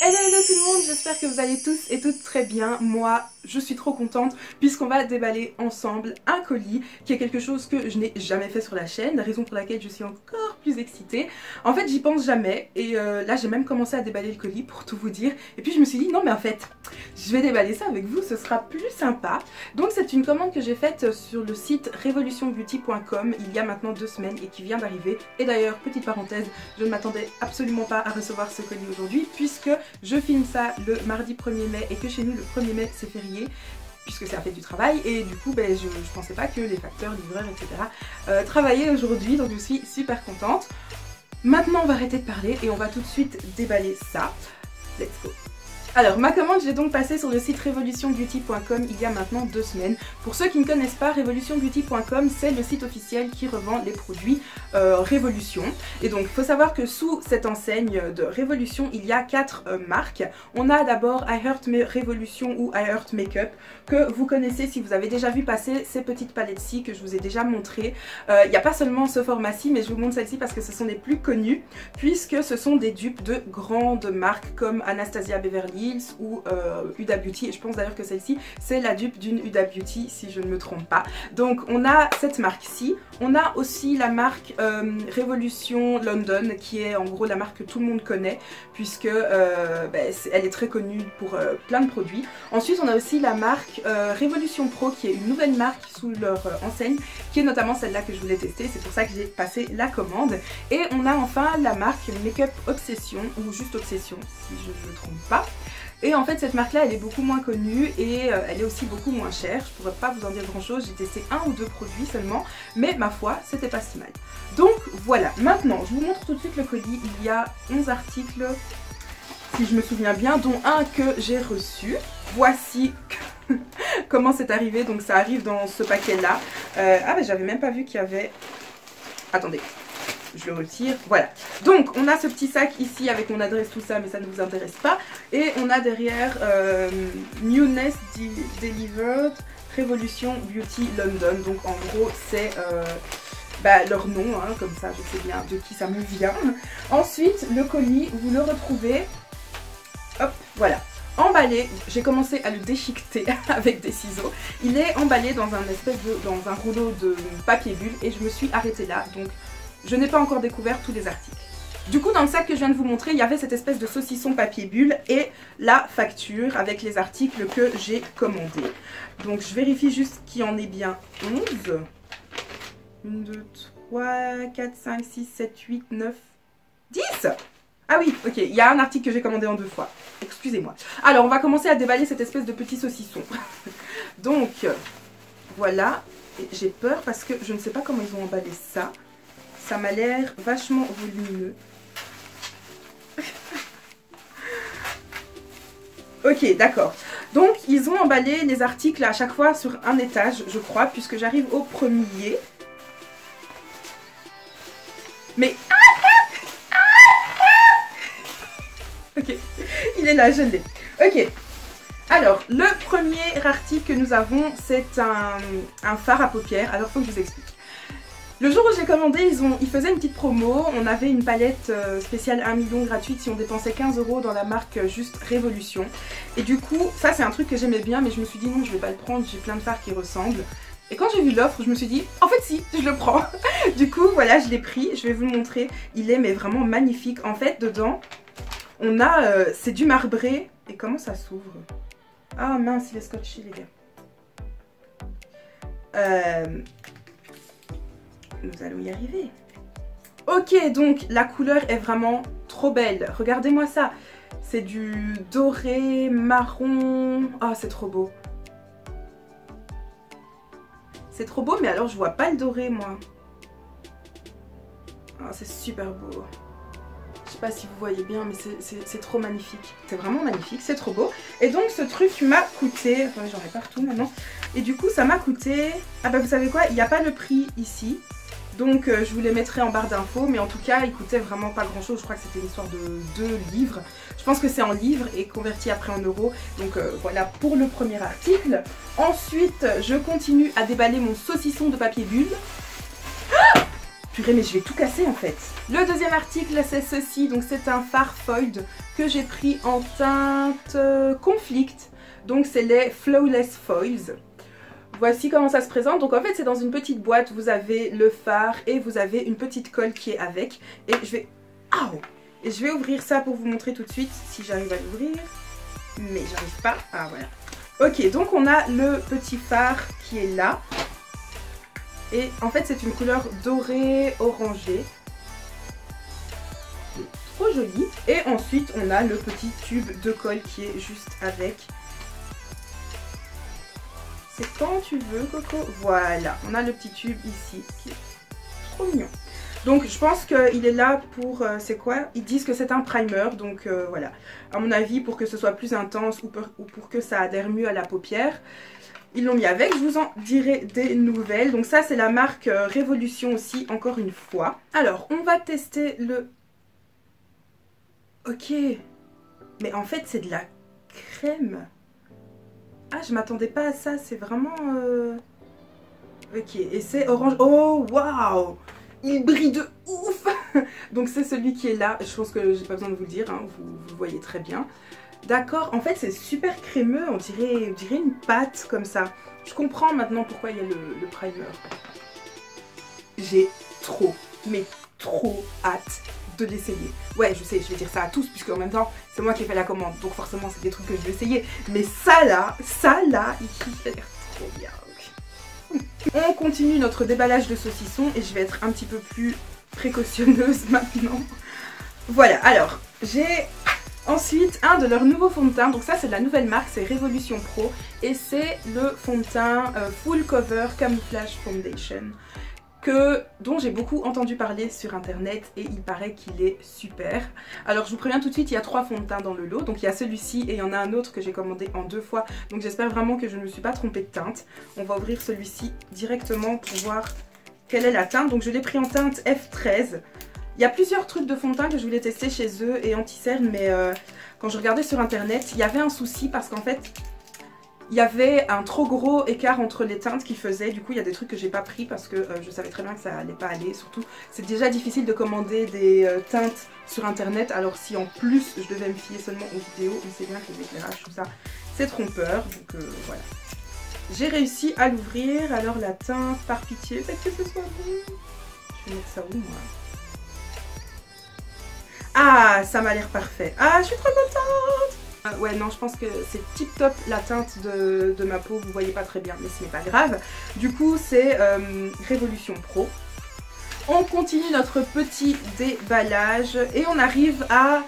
Hello hello tout le monde, j'espère que vous allez tous et toutes très bien. Moi, je suis trop contente puisqu'on va déballer ensemble un colis qui est quelque chose que je n'ai jamais fait sur la chaîne, la raison pour laquelle je suis encore plus excitée. En fait, j'y pense jamais et là j'ai même commencé à déballer le colis pour tout vous dire. Et puis je me suis dit non mais en fait, je vais déballer ça avec vous, ce sera plus sympa. Donc c'est une commande que j'ai faite sur le site revolutionbeauty.com il y a maintenant 2 semaines et qui vient d'arriver. Et d'ailleurs, petite parenthèse, je ne m'attendais absolument pas à recevoir ce colis aujourd'hui puisque je filme ça le mardi 1er mai et que chez nous le 1er mai c'est férié puisque c'est la fête du travail et du coup je pensais pas que les facteurs, livreurs, etc. Travaillaient aujourd'hui, donc je suis super contente. Maintenant on va arrêter de parler et on va tout de suite déballer ça. Let's go! Alors ma commande, j'ai donc passé sur le site revolutionbeauty.com il y a maintenant 2 semaines. Pour ceux qui ne connaissent pas, revolutionbeauty.com c'est le site officiel qui revend les produits Révolution. Et donc il faut savoir que sous cette enseigne de Révolution il y a 4 marques. On a d'abord I Heart Révolution ou I Heart Makeup que vous connaissez si vous avez déjà vu passer ces petites palettes-ci que je vous ai déjà montrées. Il n'y a pas seulement ce format-ci mais je vous montre celle-ci parce que ce sont les plus connues puisque ce sont des dupes de grandes marques comme Anastasia Beverly Hills ou Huda Beauty, et je pense d'ailleurs que celle-ci c'est la dupe d'une Huda Beauty si je ne me trompe pas. Donc on a cette marque-ci, on a aussi la marque Révolution London qui est en gros la marque que tout le monde connaît puisque elle est très connue pour plein de produits. Ensuite on a aussi la marque Révolution Pro qui est une nouvelle marque sous leur enseigne qui est notamment celle-là que je voulais tester, c'est pour ça que j'ai passé la commande. Et on a enfin la marque Makeup Obsession ou juste Obsession si je ne me trompe pas. Et en fait cette marque là elle est beaucoup moins connue et elle est aussi beaucoup moins chère. Je pourrais pas vous en dire grand chose, j'ai testé 1 ou 2 produits seulement, mais ma foi c'était pas si mal. Donc voilà, maintenant je vous montre tout de suite le colis. Il y a 11 articles si je me souviens bien, dont un que j'ai reçu. Voici comment c'est arrivé, donc ça arrive dans ce paquet là. Ah mais j'avais même pas vu qu'il y avait... Attendez, je le retire, voilà. Donc on a ce petit sac ici avec mon adresse, tout ça, mais ça ne vous intéresse pas. Et on a derrière Newness Delivered Revolution Beauty London. Donc en gros c'est leur nom, hein, comme ça je sais bien de qui ça me vient. Ensuite le colis, vous le retrouvez, hop, voilà. Emballé, j'ai commencé à le déchiqueter avec des ciseaux. Il est emballé dans un rouleau de papier bulle et je me suis arrêtée là. Donc je n'ai pas encore découvert tous les articles. Du coup dans le sac que je viens de vous montrer, il y avait cette espèce de saucisson papier bulle et la facture avec les articles que j'ai commandés. Donc je vérifie juste qu'il y en ait bien 11. 1, 2, 3, 4, 5, 6, 7, 8, 9, 10. Ah oui, ok, il y a un article que j'ai commandé en 2 fois. Excusez-moi. Alors, on va commencer à déballer cette espèce de petit saucisson. Donc, voilà. J'ai peur parce que je ne sais pas comment ils ont emballé ça. Ça m'a l'air vachement volumineux. Ok, d'accord. Donc, ils ont emballé les articles à chaque fois sur un étage, je crois, puisque j'arrive au premier. Mais... Ok, il est là, je l'ai. Ok, alors le premier article que nous avons, c'est un fard à paupières. Alors, il faut que je vous explique. Le jour où j'ai commandé, ils faisaient une petite promo. On avait une palette spéciale 1 million gratuite si on dépensait 15 € dans la marque juste Révolution. Et du coup, ça c'est un truc que j'aimais bien, mais je me suis dit non, je vais pas le prendre, j'ai plein de fards qui ressemblent. Et quand j'ai vu l'offre, je me suis dit, en fait si, je le prends. Du coup, voilà, je l'ai pris, je vais vous le montrer. Il est mais vraiment magnifique. En fait, dedans... on a, c'est du marbré. Et comment ça s'ouvre? Ah mince, il est scotché les gars. Nous allons y arriver. Ok, donc la couleur est vraiment trop belle. Regardez-moi ça. C'est du doré, marron. Ah, c'est trop beau. C'est trop beau, mais alors je vois pas le doré moi. Ah, c'est super beau. Je sais pas si vous voyez bien, mais c'est trop magnifique. C'est vraiment magnifique, c'est trop beau. Et donc ce truc m'a coûté... Attendez, j'en ai partout maintenant. Et du coup ça m'a coûté... Ah bah vous savez quoi, il n'y a pas le prix ici. Donc je vous les mettrai en barre d'infos. Mais en tout cas il coûtait vraiment pas grand chose. Je crois que c'était une histoire de 2 livres. Je pense que c'est en livres et converti après en euros. Donc voilà pour le premier article. Ensuite je continue à déballer mon saucisson de papier bulle. Purée, mais je vais tout casser en fait. Le deuxième article, c'est ceci. Donc c'est un fard foiled que j'ai pris en teinte Conflict. Donc c'est les Flawless Foils. Voici comment ça se présente. Donc en fait c'est dans une petite boîte. Vous avez le fard et vous avez une petite colle qui est avec. Et je vais... Aouh! Et je vais ouvrir ça pour vous montrer tout de suite si j'arrive à l'ouvrir. Mais j'arrive pas. Ah voilà. Ok, donc on a le petit fard qui est là. Et en fait c'est une couleur dorée orangée. C'est trop joli. Et ensuite on a le petit tube de colle qui est juste avec. C'est quand tu veux, Coco. Voilà, on a le petit tube ici qui est trop mignon. Donc je pense qu'il est là pour, c'est quoi? Ils disent que c'est un primer, donc voilà. À mon avis, pour que ce soit plus intense ou pour que ça adhère mieux à la paupière. Ils l'ont mis avec, je vous en dirai des nouvelles. Donc ça c'est la marque Révolution aussi, encore une fois. Alors, on va tester le... Ok. Mais en fait c'est de la crème. Ah, je m'attendais pas à ça, c'est vraiment... Ok, et c'est orange... Oh, waouh! Il brille de ouf. Donc c'est celui qui est là, je pense que j'ai pas besoin de vous le dire, hein, vous le voyez très bien. D'accord, en fait c'est super crémeux, on dirait une pâte comme ça. Je comprends maintenant pourquoi il y a le primer. J'ai trop, mais trop hâte de l'essayer. Ouais, je sais, je vais dire ça à tous, puisque en même temps c'est moi qui ai fait la commande, donc forcément c'est des trucs que je vais essayer. Mais ça là, il a l'air trop bien. On continue notre déballage de saucissons et je vais être un petit peu plus précautionneuse maintenant. Voilà, alors j'ai ensuite un de leurs nouveaux fonds de teint. Donc ça c'est de la nouvelle marque, c'est Révolution Pro. Et c'est le fond de teint Full Cover Camouflage Foundation dont j'ai beaucoup entendu parler sur internet et il paraît qu'il est super. Alors je vous préviens tout de suite, il y a 3 fonds de teint dans le lot. Donc il y a celui-ci et il y en a un autre que j'ai commandé en 2 fois. Donc j'espère vraiment que je ne me suis pas trompée de teinte. On va ouvrir celui-ci directement pour voir quelle est la teinte. Donc je l'ai pris en teinte F13. Il y a plusieurs trucs de fond de teint que je voulais tester chez eux et anti-cerne, mais quand je regardais sur internet, il y avait un souci parce qu'en fait, il y avait un trop gros écart entre les teintes qu'ils faisaient. Du coup, il y a des trucs que j'ai pas pris parce que je savais très bien que ça allait pas aller. Surtout, c'est déjà difficile de commander des teintes sur internet. Alors si en plus, je devais me fier seulement aux vidéos, on sait bien que les éclairages, tout ça, c'est trompeur. Donc voilà. J'ai réussi à l'ouvrir. Alors la teinte, par pitié, faites que ce soit bon. Je vais mettre ça où, moi? Ah, ça m'a l'air parfait. Ah, je suis trop contente. Ouais, non, je pense que c'est tip top la teinte de ma peau. Vous voyez pas très bien, mais ce n'est pas grave. Du coup, c'est Révolution Pro. On continue notre petit déballage et on arrive à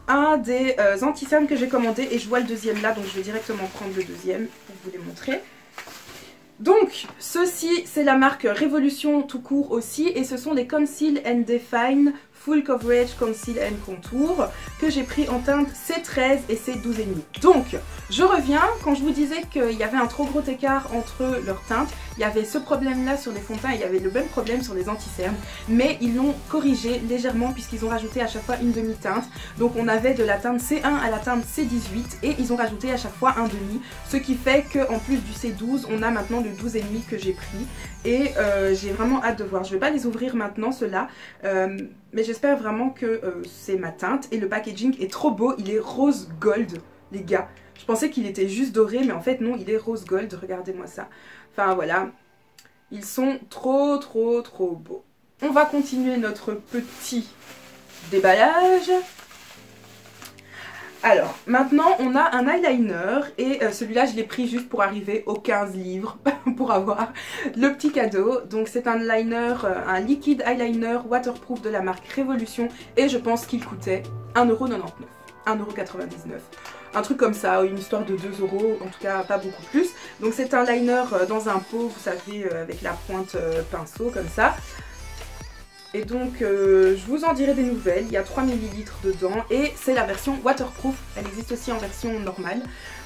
un des anti-cernes que j'ai commandé. Et je vois le deuxième là, donc je vais directement prendre le deuxième pour vous les montrer. Donc, ceci, c'est la marque Révolution tout court aussi. Et ce sont les Conceal and Define Full Coverage Conceal and Contour que j'ai pris en teinte C13 et C12,5. Donc, je reviens, quand je vous disais qu'il y avait un trop gros écart entre leurs teintes, il y avait ce problème là sur les fonds de teint et il y avait le même problème sur les anti-cernes, mais ils l'ont corrigé légèrement puisqu'ils ont rajouté à chaque fois une demi-teinte. Donc on avait de la teinte C1 à la teinte C18 et ils ont rajouté à chaque fois un demi, ce qui fait qu'en plus du C12, on a maintenant le 12,5 que j'ai pris et j'ai vraiment hâte de voir. Je vais pas les ouvrir maintenant ceux-là, mais j'espère vraiment que c'est ma teinte et le packaging est trop beau, il est rose gold les gars. Je pensais qu'il était juste doré mais en fait non, il est rose gold, regardez-moi ça. Enfin voilà, ils sont trop beaux. On va continuer notre petit déballage. Alors, maintenant on a un eyeliner et celui-là je l'ai pris juste pour arriver aux 15 livres pour avoir le petit cadeau. Donc c'est un liner, un liquide eyeliner waterproof de la marque Révolution et je pense qu'il coûtait 1,99€, 1,99€. Un truc comme ça, une histoire de 2€, en tout cas pas beaucoup plus. Donc c'est un liner dans un pot, vous savez, avec la pointe pinceau comme ça. Et donc je vous en dirai des nouvelles, il y a 3 ml dedans et c'est la version waterproof, elle existe aussi en version normale.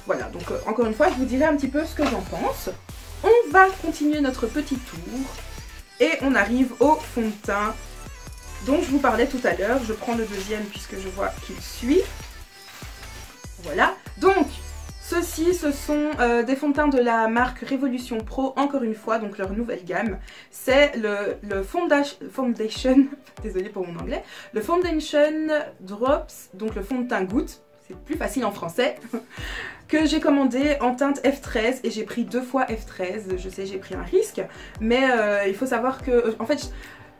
Voilà, donc encore une fois je vous dirai un petit peu ce que j'en pense. On va continuer notre petit tour et on arrive au fond de teint dont je vous parlais tout à l'heure. Je prends le deuxième puisque je vois qu'il suit. Voilà, donc ceci Ceux-ci, ce sont des fonds de teint de la marque Révolution Pro, encore une fois, donc leur nouvelle gamme. C'est le Foundation, désolée pour mon anglais, le Foundation Drops, donc le fond de teint goutte, c'est plus facile en français, que j'ai commandé en teinte F13 et j'ai pris 2 fois F13. Je sais, j'ai pris un risque, mais il faut savoir que, en fait,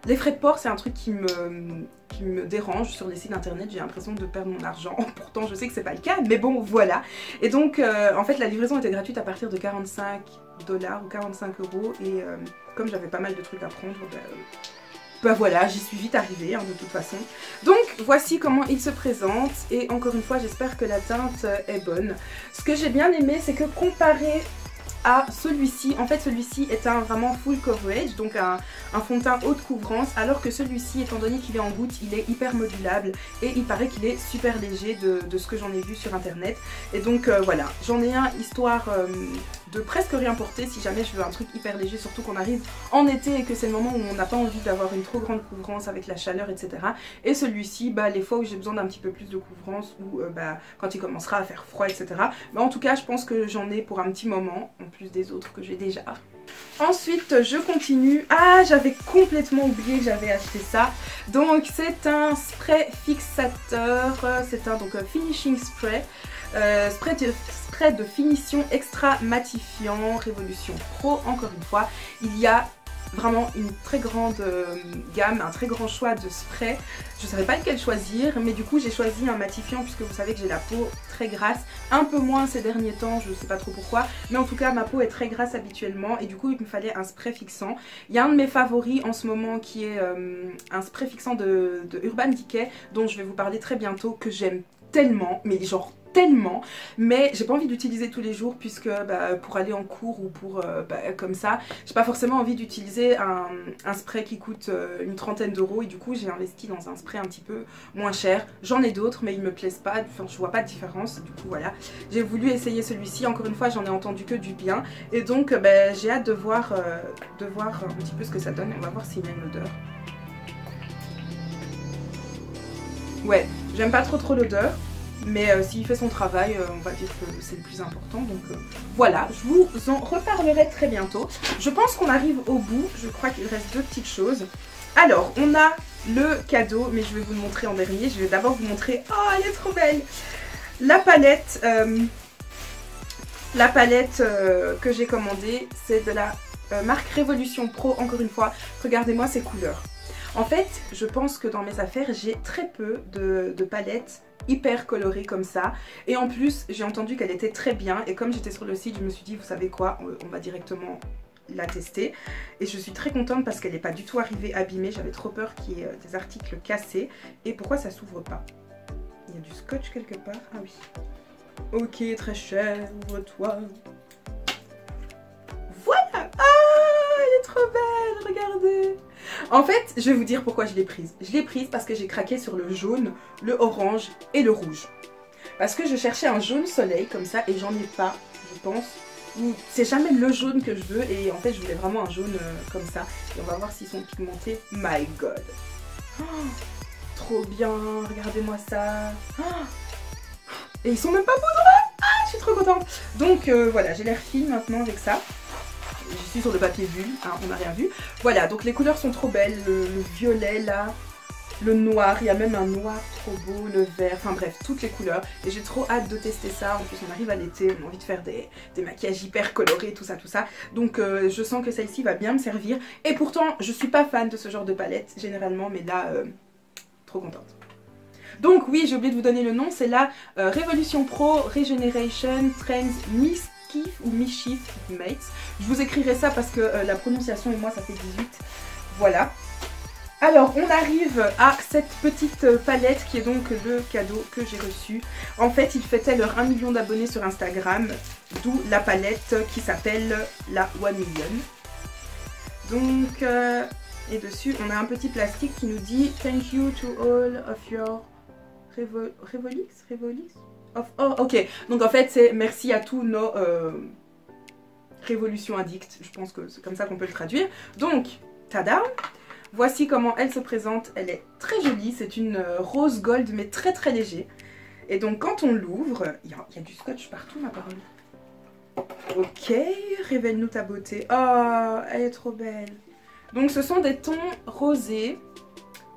les frais de port, c'est un truc qui me dérange sur les sites internet. J'ai l'impression de perdre mon argent. Pourtant, je sais que c'est pas le cas, mais bon, voilà. Et donc, en fait, la livraison était gratuite à partir de 45 $ ou 45 €. Et comme j'avais pas mal de trucs à prendre, bah voilà, j'y suis vite arrivée hein, de toute façon. Donc voici comment il se présente et encore une fois j'espère que la teinte est bonne. Ce que j'ai bien aimé c'est que comparé à celui-ci, en fait celui-ci est un vraiment full coverage, donc un fond de teint haute couvrance, alors que celui-ci, étant donné qu'il est en goutte, il est hyper modulable et il paraît qu'il est super léger de ce que j'en ai vu sur internet. Et donc voilà, j'en ai un histoire de presque rien porter si jamais je veux un truc hyper léger, surtout qu'on arrive en été et que c'est le moment où on n'a pas envie d'avoir une trop grande couvrance avec la chaleur, etc. Et celui-ci, bah, les fois où j'ai besoin d'un petit peu plus de couvrance ou bah, quand il commencera à faire froid, etc. Mais en tout cas, je pense que j'en ai pour un petit moment, en plus des autres que j'ai déjà. Ensuite, je continue. Ah, j'avais complètement oublié que j'avais acheté ça. Donc, c'est un spray fixateur. C'est un finishing spray. Spray de finition extra matifiant Révolution Pro. Encore une fois, il y a vraiment une très grande gamme, un très grand choix de sprays. Je ne savais pas lequel choisir, mais du coup j'ai choisi un matifiant puisque vous savez que j'ai la peau très grasse, un peu moins ces derniers temps, je ne sais pas trop pourquoi, mais en tout cas ma peau est très grasse habituellement et du coup il me fallait un spray fixant. Il y a un de mes favoris en ce moment qui est un spray fixant de Urban Decay dont je vais vous parler très bientôt, que j'aime tellement, mais genre tellement, mais j'ai pas envie d'utiliser tous les jours puisque bah, pour aller en cours ou pour comme ça, j'ai pas forcément envie d'utiliser un spray qui coûte une trentaine d'euros et du coup j'ai investi dans un spray un petit peu moins cher. J'en ai d'autres mais ils me plaisent pas, enfin je vois pas de différence, du coup voilà. J'ai voulu essayer celui-ci, encore une fois j'en ai entendu que du bien et donc bah, j'ai hâte de voir un petit peu ce que ça donne. On va voir s'il a une odeur. Ouais, j'aime pas trop l'odeur. Mais s'il fait son travail, on va dire que c'est le plus important. Donc voilà, je vous en reparlerai très bientôt. Je pense qu'on arrive au bout. Je crois qu'il reste 2 petites choses. Alors, on a le cadeau, mais je vais vous le montrer en dernier. Je vais d'abord vous montrer... Oh, elle est trop belle! La palette, que j'ai commandée, c'est de la marque Révolution Pro. Encore une fois, regardez-moi ces couleurs. En fait, je pense que dans mes affaires, j'ai très peu de palettes hyper colorée comme ça et en plus j'ai entendu qu'elle était très bien et comme j'étais sur le site je me suis dit vous savez quoi, on va directement la tester et je suis très contente parce qu'elle n'est pas du tout arrivée abîmée. J'avais trop peur qu'il y ait des articles cassés. Et pourquoi ça s'ouvre pas? Il y a du scotch quelque part. Ah oui, ok, très cher, ouvre-toi. Voilà. Ah, elle est trop belle, regardez. En fait, je vais vous dire pourquoi je l'ai prise. Je l'ai prise parce que j'ai craqué sur le jaune, le orange et le rouge. Parce que je cherchais un jaune soleil comme ça et j'en ai pas, je pense. C'est jamais le jaune que je veux et en fait je voulais vraiment un jaune comme ça. Et on va voir s'ils sont pigmentés. My god. Oh, trop bien, regardez-moi ça. Oh, et ils sont même pas poudreux. Ah, je suis trop contente. Donc voilà, j'ai l'air fine maintenant avec ça. Je suis sur le papier bulle, hein, on n'a rien vu. Voilà, donc les couleurs sont trop belles, le violet là, le noir, il y a même un noir trop beau, le vert, enfin bref, toutes les couleurs. Et j'ai trop hâte de tester ça, en plus on arrive à l'été, on a envie de faire des maquillages hyper colorés, tout ça. Donc je sens que celle-ci va bien me servir. Et pourtant, je suis pas fan de ce genre de palette, généralement, mais là, trop contente. Donc oui, j'ai oublié de vous donner le nom, c'est la Révolution Pro Regeneration Trends Mist ou Mischief Mates. Je vous écrirai ça parce que la prononciation et moi ça fait 18. Voilà. Alors on arrive à cette petite palette qui est donc le cadeau que j'ai reçu. En fait ils fêtaient leur 1 million d'abonnés sur Instagram, d'où la palette qui s'appelle la 1 million. Donc et dessus on a un petit plastique qui nous dit thank you to all of your Revolix. Oh, ok, donc en fait c'est merci à tous nos révolutions addicts, je pense que c'est comme ça qu'on peut le traduire. Donc, tada, voici comment elle se présente, elle est très jolie, c'est une rose gold mais très léger. Et donc quand on l'ouvre, il y a du scotch partout ma parole. Ok, révèle-nous ta beauté. Oh, elle est trop belle. Donc ce sont des tons rosés.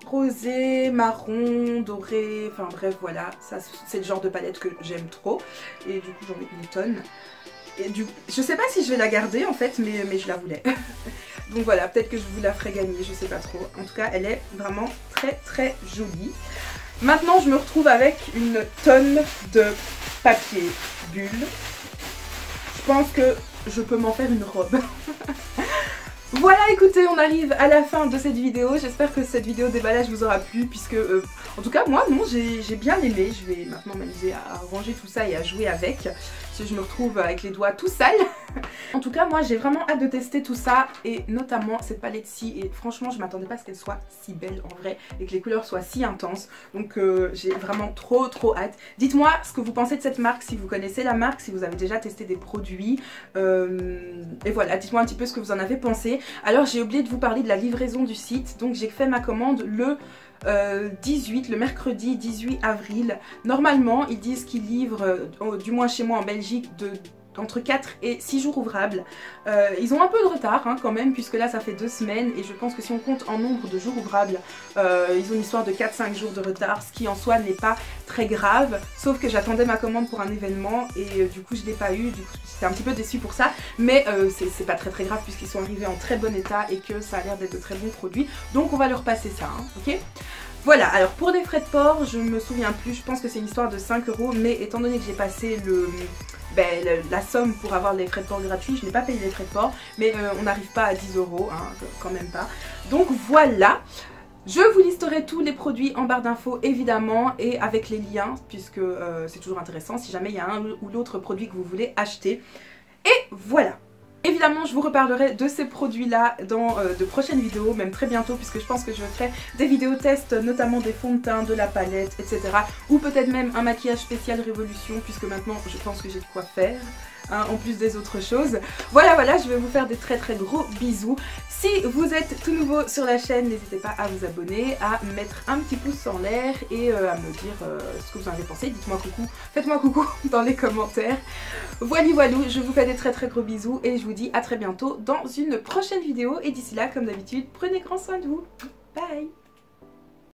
Rosé, marron, doré, enfin bref voilà, ça c'est le genre de palette que j'aime trop. Et du coup j'en ai une tonne. Et je sais pas si je vais la garder en fait, mais je la voulais. Donc voilà, peut-être que je vous la ferai gagner, je sais pas trop. En tout cas, elle est vraiment très très jolie. Maintenant, je me retrouve avec une tonne de papier bulle. Je pense que je peux m'en faire une robe. Voilà, écoutez, on arrive à la fin de cette vidéo. J'espère que cette vidéo déballage vous aura plu puisque, en tout cas, moi, non, j'ai bien aimé. Je vais maintenant m'amuser à ranger tout ça et à jouer avec. Si je me retrouve avec les doigts tout sales. En tout cas, moi, j'ai vraiment hâte de tester tout ça et notamment cette palette-ci. Et franchement, je m'attendais pas à ce qu'elle soit si belle en vrai et que les couleurs soient si intenses. Donc, j'ai vraiment trop hâte. Dites-moi ce que vous pensez de cette marque, si vous connaissez la marque, si vous avez déjà testé des produits. Et voilà, dites-moi un petit peu ce que vous en avez pensé. Alors j'ai oublié de vous parler de la livraison du site, donc j'ai fait ma commande le 18, le mercredi 18 avril. Normalement ils disent qu'ils livrent, du moins chez moi en Belgique, entre 4 et 6 jours ouvrables. Ils ont un peu de retard hein, quand même, puisque là ça fait 2 semaines et je pense que si on compte en nombre de jours ouvrables, ils ont une histoire de 4-5 jours de retard, ce qui en soi n'est pas très grave, sauf que j'attendais ma commande pour un événement et du coup je l'ai pas eu, du coup j'étais un petit peu déçue pour ça, mais c'est pas très grave puisqu'ils sont arrivés en très bon état et que ça a l'air d'être de très bons produits, donc on va leur passer ça, hein, ok? Voilà, alors pour les frais de port, je me souviens plus, je pense que c'est une histoire de 5 €, mais étant donné que j'ai passé la somme pour avoir les frais de port gratuits, je n'ai pas payé les frais de port, mais on n'arrive pas à 10 €, hein, quand même pas. Donc voilà, je vous listerai tous les produits en barre d'infos évidemment et avec les liens, puisque c'est toujours intéressant si jamais il y a un ou l'autre produit que vous voulez acheter. Et voilà. Évidemment, je vous reparlerai de ces produits-là dans de prochaines vidéos, même très bientôt, puisque je pense que je ferai des vidéos tests, notamment des fonds de teint, de la palette, etc. Ou peut-être même un maquillage spécial Révolution, puisque maintenant je pense que j'ai de quoi faire, hein, en plus des autres choses. Voilà, je vais vous faire des très gros bisous. Si vous êtes tout nouveau sur la chaîne, n'hésitez pas à vous abonner, à mettre un petit pouce en l'air et à me dire ce que vous en avez pensé. Dites-moi coucou, faites-moi coucou dans les commentaires. Voilà, je vous fais des très gros bisous et je vous dis à très bientôt dans une prochaine vidéo. Et d'ici là, comme d'habitude, prenez grand soin de vous. Bye!